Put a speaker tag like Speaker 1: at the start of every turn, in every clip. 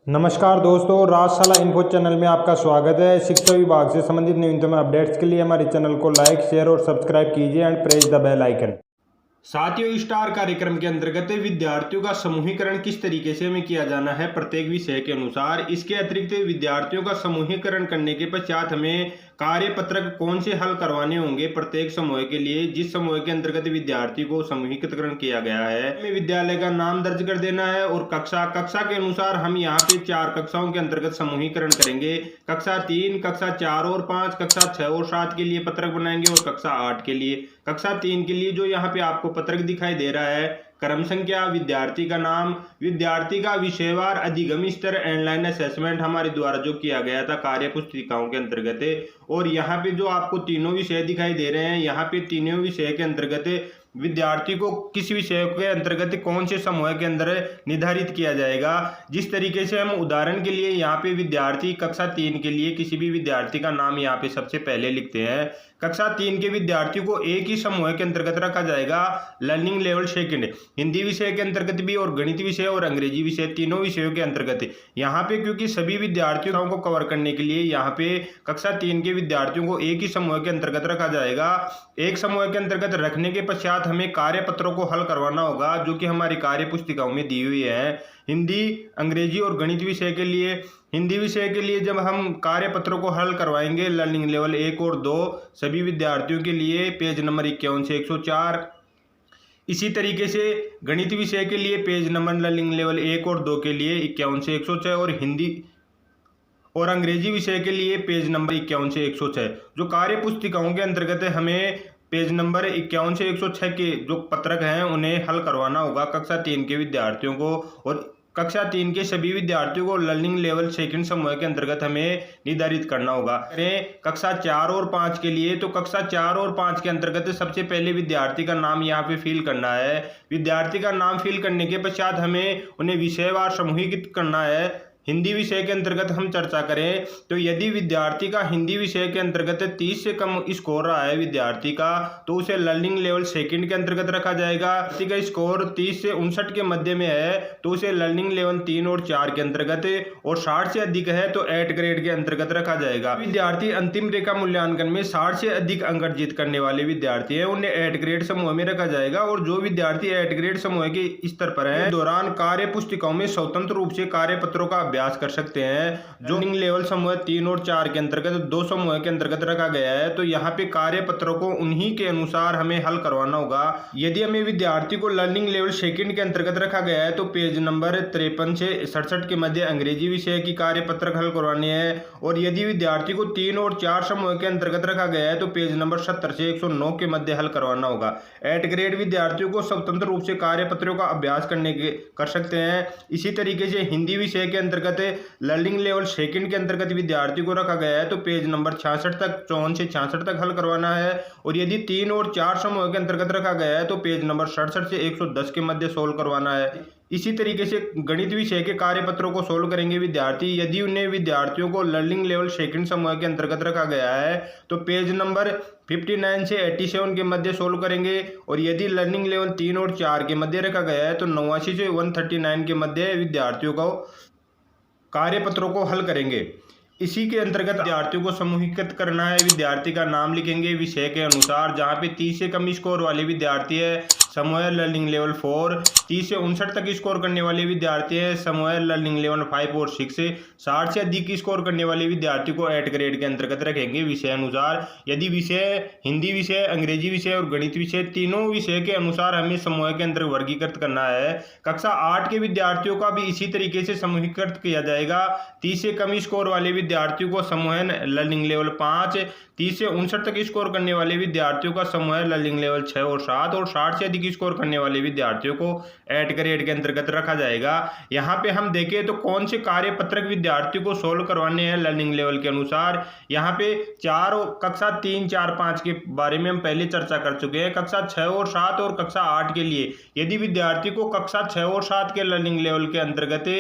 Speaker 1: नमस्कार दोस्तों, राजशाला info channel में आपका स्वागत है। शिक्षा विभाग से संबंधित न्यूनतम अपडेट्स के लिए हमारे चैनल को लाइक, शेयर और सब्सक्राइब कीजिए and press the bell icon. साथियों, स्टार कार्यक्रम के अंतर्गत विद्यार्थियों का समूहीकरण किस तरीके से हमें किया जाना है प्रत्येक विषय के अनुसार। इसके अतिरिक्त विद्यार्थियों का समूहीकरण करने के पश्चात हमें कार्यपत्रक कौन से हल करवाने होंगे प्रत्येक समूह के लिए, जिस समूह के अंतर्गत विद्यार्थी को समूहीकरण किया गया है। हमें विद्यालय का नाम दर्ज कर देना है और कक्षा के अनुसार हम यहाँ पे 4 कक्षाओं के अंतर्गत समूहीकरण करेंगे। कक्षा 3, कक्षा 4 और 5, कक्षा 6 और 7 के लिए पत्रक बनाएंगे और कक्षा 8 के लिए। कक्षा 3 के लिए जो यहाँ पे आपको पत्रक दिखाई दे रहा है, क्रम संख्या, विद्यार्थी का नाम, विद्यार्थी का विषयवार अधिगम स्तर, ऑनलाइन असेसमेंट हमारे द्वारा जो किया गया था कार्य पुस्तिकाओं के अंतर्गत। और यहाँ पे जो आपको तीनों विषय दिखाई दे रहे हैं, यहाँ पे तीनों विषय के अंतर्गत विद्यार्थी को किस विषय के अंतर्गत कौन से समूह के अंदर निर्धारित किया जाएगा। जिस तरीके से हम उदाहरण के लिए यहाँ पे विद्यार्थी कक्षा 3 के लिए किसी भी विद्यार्थी का नाम यहाँ पे सबसे पहले लिखते हैं। कक्षा 3 के विद्यार्थी को एक ही समूह के अंतर्गत रखा जाएगा, लर्निंग लेवल सेकंड, हिंदी विषय के अंतर्गत भी और गणित विषय और अंग्रेजी विषय तीनों विषयों के अंतर्गत। यहाँ पे क्योंकि सभी विद्यार्थियों को कवर करने के लिए यहाँ पे कक्षा 3 के विद्यार्थियों को एक ही समूह के अंतर्गत रखा जाएगा। एक समूह के अंतर्गत रखने के पश्चात हमें कार्यपत्रों को हल करवाना होगा, जो कि हमारी कार्य पुस्तिकाओं में दी हुई है। हिंदी, अंग्रेजी और गणित विषय के लिए, हिंदी विषय के लिए जब हम कार्यपत्रों को हल करवाएंगे लर्निंग लेवल 1 और 2 सभी विद्यार्थियों के लिए, पेज नंबर 51 से 104। इसी तरीके से गणित विषय के लिए पेज नंबर लर्निंग लेवल 1 और 2 के लिए 51 से 106 और हिंदी और अंग्रेजी विषय के लिए पेज नंबर 51 से 106। जो कार्य पुस्तिकाओं के अंतर्गत हमें पेज नंबर 51 से 106 के जो पत्रक हैं उन्हें हल करवाना होगा कक्षा 3 के विद्यार्थियों को। और कक्षा 3 के सभी विद्यार्थियों को लर्निंग लेवल सेकंड समूह के अंतर्गत हमें निर्धारित करना होगा। कक्षा 4 और 5 के लिए, तो कक्षा 4 और 5 के अंतर्गत सबसे पहले विद्यार्थी का नाम यहाँ पे फिल करना है। विद्यार्थी का नाम फिल करने के पश्चात हमें उन्हें विषयवार समूहीकृत करना है। हिंदी विषय के अंतर्गत हम चर्चा करें तो यदि विद्यार्थी का हिंदी विषय के अंतर्गत 30 से कम स्कोर रहा है विद्यार्थी का, तो उसे लर्निंग लेवल सेकंड के अंतर्गत रखा जाएगा। विद्यार्थी का स्कोर 30 से 59 के मध्य में है तो उसे लर्निंग लेवल 3 और 4 के अंतर्गत, और 60 से अधिक है तो 8 ग्रेड के अंतर्गत रखा जाएगा। विद्यार्थी अंतिम रेखा मूल्यांकन में 60 से अधिक अंक अर्जित करने वाले विद्यार्थी है, उन्हें 8 ग्रेड समूह में रखा जाएगा। और जो विद्यार्थी 8 ग्रेड समूह के स्तर पर है दौरान कार्य पुस्तिकाओं में स्वतंत्र रूप से कार्य पत्रों का अभ्यास कर सकते हैं। जो लर्निंग लेवल समूह 3 और 4 के अंतर्गत 2 समूह के अंतर्गत रखा गया है, तो यहाँ पे कार्य पत्रों को उन्हीं के अनुसार हमें हल करवाना होगा। यदि हमें विद्यार्थी को लर्निंग लेवल सेकंड के अंतर्गत रखा गया है तो पेज नंबर 53 से 67 के मध्य अंग्रेजी विषय की कार्य पत्रक हल करवानी है। और यदि विद्यार्थी को 3 और 4 समूह के अंतर्गत रखा गया है तो पेज नंबर 70 से 109 के मध्य हल करवाना होगा। 8 ग्रेड विद्यार्थियों को स्वतंत्र रूप से कार्य पत्रों का अभ्यास कर सकते हैं। इसी तरीके से हिंदी विषय के अंतर्गत लर्निंग लेवल सेकंड के अंतर्गत विद्यार्थी को रखा गया है तो पेज नंबर 66 तक, 54 से 66 तक हल करवाना है। और यदि 3 और 4 समूह के अंतर्गत रखा गया है तो पेज नंबर 67 से 110 के मध्य सोल्व करवाना है। इसी तरीके से गणित विषय के कार्यपत्रों को सोल्व करेंगे विद्यार्थी। यदि उन्हें विद्यार्थियों को लर्निंग लेवल सेकंड समूह के अंतर्गत रखा गया है तो पेज नंबर 59 से 87 के मध्य सोल्व करेंगे। और यदि लर्निंग लेवल 3 और 4 के मध्य रखा गया है तो 89 से 139 के मध्य विद्यार्थियों को कार्यपत्रों को हल करेंगे। इसी के अंतर्गत विद्यार्थियों को समूहीकृत करना है। विद्यार्थी का नाम लिखेंगे विषय के अनुसार। जहाँ पे 30 से कम स्कोर वाले विद्यार्थी है समूह लर्निंग लेवल 4, 30 से 59 तक स्कोर करने वाले विद्यार्थी है समूह लर्निंग लेवल 5 और 6, 60 से अधिक स्कोर करने वाले विद्यार्थी को 8 ग्रेड के अंतर्गत रखेंगे विषय अनुसार। यदि विषय हिंदी विषय, अंग्रेजी विषय और गणित विषय तीनों विषय के अनुसार हमें समूह के अंतर्गत वर्गीकृत करना है। कक्षा 8 के विद्यार्थियों का भी इसी तरीके से समूहीकृत किया जाएगा। 30 से कम स्कोर वाले विद्यार्थियों को समूह लर्निंग लेवल 5, 30 से 59 तक स्कोर करने वाले विद्यार्थियों का समूह लर्निंग लेवल 6 और 7, और 60 से अधिक स्कोर करने वाले विद्यार्थियों को 8 ग्रेड के अंतर्गत रखा जाएगा। यहाँ पे हम देखें तो कौन से कार्य पत्रक विद्यार्थियों को सोल्व करवाने हैं लर्निंग लेवल के अनुसार। यहाँ पे कक्षा 3, 4, 5 के बारे में हम पहले चर्चा कर चुके हैं। कक्षा 6 और 7 और कक्षा 8 के लिए यदि विद्यार्थी को कक्षा 6 और 7 के लर्निंग लेवल के अंतर्गत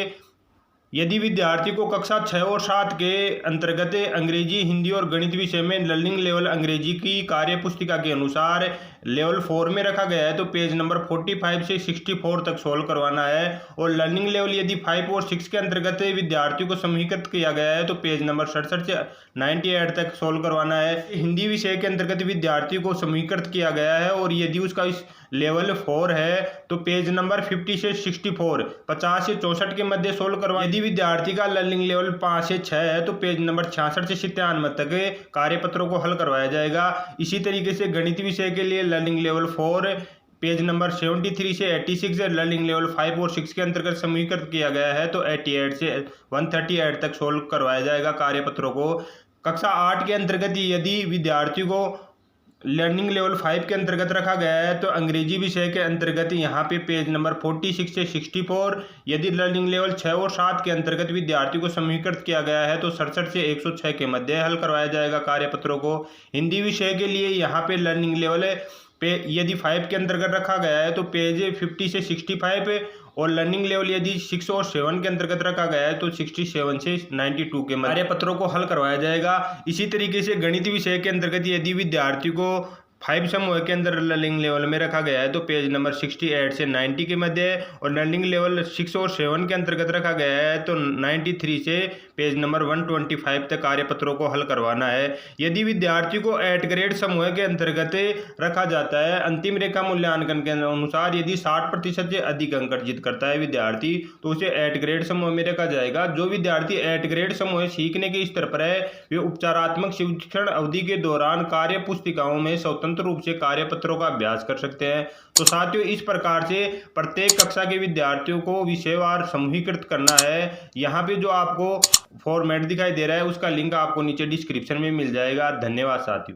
Speaker 1: यदि विद्यार्थी को कक्षा 6 और 7 के अंतर्गत अंग्रेजी, हिंदी और गणित विषय में लर्निंग लेवल अंग्रेजी की कार्य पुस्तिका के अनुसार लेवल 4 में रखा गया है तो पेज नंबर 45 से 64 तक सोल्व करवाना है। और लर्निंग लेवल यदि 5 और 6 के अंतर्गत विद्यार्थियों को समूहीकृत किया गया है तो पेज नंबर 67 से 98 तक सोल्व करवाना है। हिंदी विषय के अंतर्गत विद्यार्थियों को समूहीकृत किया गया है और यदि उसका इस लेवल 4 है तो पेज नंबर 50 से 64 50 से 64 के मध्य सोल्व करवा। यदि विद्यार्थी का लर्निंग लेवल 5 से 6 है तो पेज नंबर 66 से 97 तक कार्यपत्रों को हल करवाया जाएगा। इसी तरीके से गणित विषय के लिए लर्निंग लेवल 4 पेज नंबर 73 से 86 लर्निंग लेवल 5 और 6 के अंतर्गत समूहीकृत किया गया है तो 88 से 138 तक सोल्व करवाया जाएगा कार्यपत्रों को। कक्षा 8 के अंतर्गत यदि विद्यार्थी को लर्निंग लेवल 5 के अंतर्गत रखा गया है तो अंग्रेजी विषय के अंतर्गत यहाँ पे पेज नंबर 46 से 64। यदि लर्निंग लेवल 6 और 7 के अंतर्गत विद्यार्थी को समूहीकृत किया गया है तो 67 से 106 के मध्य हल करवाया जाएगा कार्यपत्रों को। हिंदी विषय के लिए यहाँ पे लर्निंग लेवल यदि 5 के अंतर्गत रखा गया है तो पेज 50 से 65 और लर्निंग लेवल यदि 6 और 7 के अंतर्गत रखा गया है तो 67 से 92 के कार्यपत्रों को हल करवाया जाएगा। इसी तरीके से गणित विषय के अंतर्गत यदि विद्यार्थी को 5 समूह के अंदर लर्निंग लेवल में रखा गया है तो पेज नंबर 68 से 90 के मध्य है और लर्निंग लेवल 6 और 7 के अंतर्गत रखा गया है तो 93 से पेज नंबर 125 तक कार्यपत्रों को हल करवाना है। यदि विद्यार्थी को 8 ग्रेड समूह के अंतर्गत रखा जाता है अंतिम रेखा मूल्यांकन के अनुसार यदि 60% से अधिक अंक अर्जित करता है विद्यार्थी तो उसे 8 ग्रेड समूह में रखा जाएगा। जो विद्यार्थी 8 ग्रेड समूह सीखने के स्तर पर है वे उपचारात्मक शिक्षण अवधि के दौरान कार्य पुस्तिकाओं में स्वतंत्र रूप से कार्यपत्रों का अभ्यास कर सकते हैं। तो साथियों इस प्रकार से प्रत्येक कक्षा के विद्यार्थियों को विषयवार समूहीकृत करना है। यहाँ पे जो आपको फॉर्मेट दिखाई दे रहा है उसका लिंक आपको नीचे डिस्क्रिप्शन में मिल जाएगा। धन्यवाद साथियों।